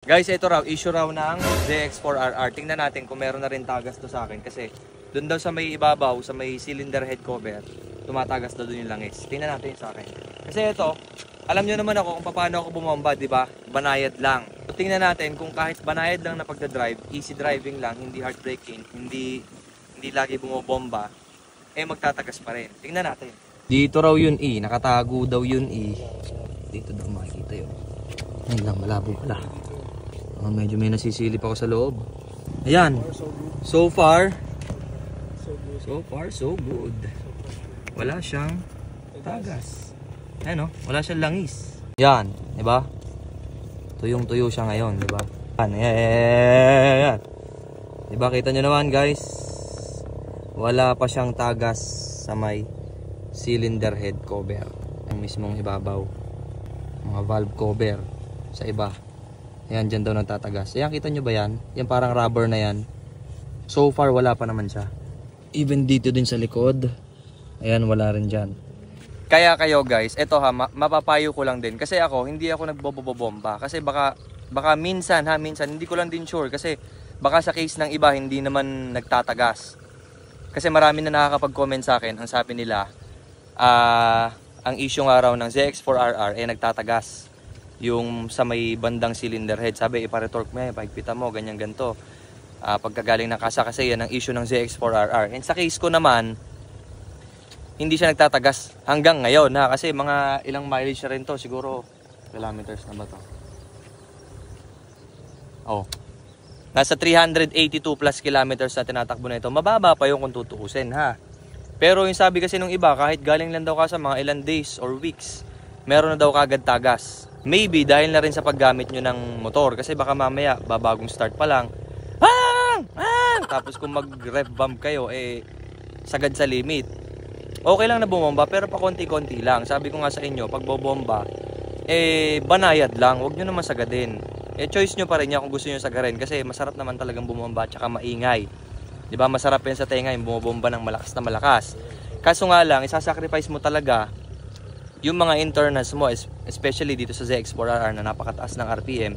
Guys, ito raw, issue raw ng ZX4RR. Tingnan natin kung meron na rin tagas to sa akin. Kasi doon daw sa may ibabaw, sa may cylinder head cover, tumatagas daw doon yung langis. Tingnan natin sa akin. Kasi ito, alam nyo naman ako kung paano ako bumomba, di ba? Banayad lang. Tingnan natin kung kahit banayad lang na pagdadrive, easy driving lang, hindi hard braking, hindi lagi bumobomba, eh magtatagas pa rin. Tingnan natin. Dito raw yun nakatago daw yun Dito daw makikita yun. Ayun lang, malabo pala. Medyo may nasisilip ako sa loob. Ayan. So far, so good. Wala siyang tagas. Ayan o, wala siyang langis. Yan, diba? Tuyong-tuyo siya ngayon, diba? Ayan. Diba, kita nyo naman guys. Wala pa siyang tagas sa may cylinder head cover. Ang mismong ibabaw. Mga valve cover sa iba. Ayan, dyan daw nagtatagas. Ayan, kita nyo ba yan? Yan parang rubber na yan. So far, wala pa naman siya. Even dito din sa likod. Ayan, wala rin dyan. Kaya kayo guys, eto ha, mapapayo ko lang din. Kasi ako, hindi ako nagbobomba. Kasi baka minsan, hindi ko lang din sure. Kasi baka sa case ng iba, hindi naman nagtatagas. Kasi marami na nakakapag-comment sa akin. Ang sabi nila, ang issue nga raw ng ZX4RR ay nagtatagas. Yung sa may bandang cylinder head, sabi iparetorque mo yan, pahigpitan mo, ganyan ganito. Pagkagaling ng kasa, kasi yan ang issue ng ZX4RR. And sa case ko naman, hindi siya nagtatagas hanggang ngayon ha, kasi mga ilang mileage na rin to, siguro kilometers na ba to? Oh, nasa 382 plus kilometers na tinatakbo na ito. Mababa pa yung kung tutuusin ha. Pero yung sabi kasi nung iba, kahit galing lang daw ka sa mga ilang days or weeks, meron na daw kagad tagas. Maybe dahil na rin sa paggamit nyo ng motor. Kasi baka mamaya, babagong start pa lang, tapos kung mag-rev bump kayo, sagad sa limit. Okay lang na bumomba, pero pa konti-konti lang. Sabi ko nga sa inyo, pag bobomba, banayad lang. Huwag nyo naman sagadin. Choice nyo pa rin yan kung gusto nyo sagarin. Kasi masarap naman talagang bumomba, tsaka maingay. Diba, masarap yan sa tenga yung bumobomba ng malakas na malakas. Kaso nga lang, isasacrifice mo talaga yung mga internals mo, especially dito sa ZX4RR na napakataas ng RPM.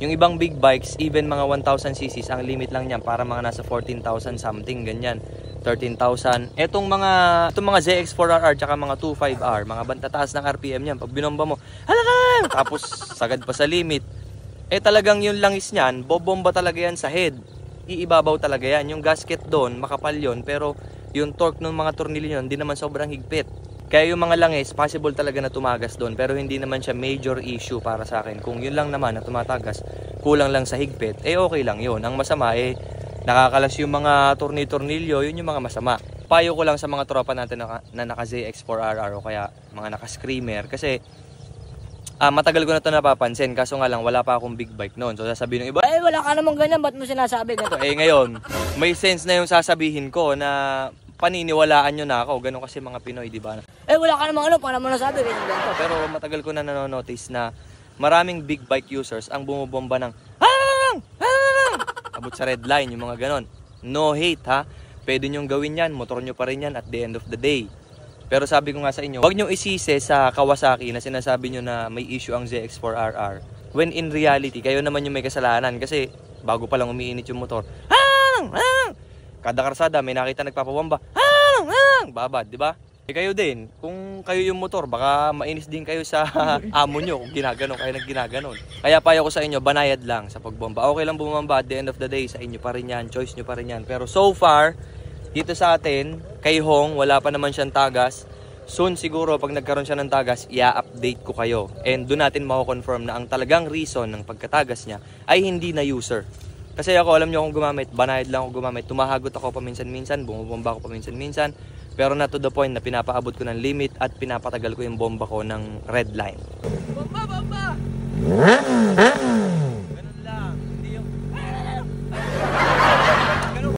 Yung ibang big bikes, even mga 1000cc, ang limit lang niyan para mga nasa 14,000 something, ganyan, 13,000. Etong mga ZX4RR tsaka mga 25R, mga bantataas ng RPM niyan, pag binomba mo, tapos sagad pa sa limit, talagang yung langis niyan, bobomba talaga yan sa head. Iibabaw talaga yan. Yung gasket doon, makapal yun, pero yung torque ng mga tornilyo yun, hindi naman sobrang higpit. Kaya yung mga langis, possible talaga na tumagas doon, pero hindi naman siya major issue para sa akin. Kung yun lang naman na tumatagas, kulang lang sa higpit, okay lang yun. Ang masama, nakakalas yung mga tornilyo, yun yung mga masama. Payo ko lang sa mga tropa natin na naka ZX4RR o kaya mga naka Screamer, kasi matagal ko na ito napapansin, kaso nga lang wala pa akong big bike noon. So sasabihin ng iba, wala ka namang ganyan, ba't mo sinasabi ganito? Ngayon, may sense na yung sasabihin ko na paniniwalaan nyo na ako. Ganun kasi mga Pinoy, di ba? Wala ka namang paano mo nasabi ganyan? Pero matagal ko na nanonotice na maraming big bike users ang bumobomba ng abot sa red line, yung mga ganon. No hate ha, pwede nyong gawin yan, motor nyo pa rin yan at the end of the day. Pero sabi ko nga sa inyo, huwag nyo isisi sa Kawasaki na sinasabi nyo na may issue ang ZX4RR, when in reality, kayo naman yung may kasalanan. Kasi bago pa lang umiinit yung motor, kada karsada may nakita nagpapabomba, babad, di ba? Kayo din, kung kayo yung motor, baka mainis din kayo sa amo nyo kung ginaganon kayo ginaganon. Kaya payo ko sa inyo, banayad lang sa pagbomba. Okay lang bumamba, at the end of the day, sa inyo pa rin yan, choice nyo pa rin yan. Pero so far, dito sa atin, kay Hong, wala pa naman siyang tagas. Soon siguro, pag nagkaroon siya ng tagas, i-update ko kayo. And doon natin mako-confirm na ang talagang reason ng pagkatagas niya ay hindi na user. Kasi ako, alam nyo akong gumamit, banayad lang ako gumamit. Tumahagot ako paminsan-minsan, bumubomba ako paminsan-minsan. Pero na to the point na pinapaabot ko ng limit at pinapatagal ko yung bomba ko ng red line. Bomba!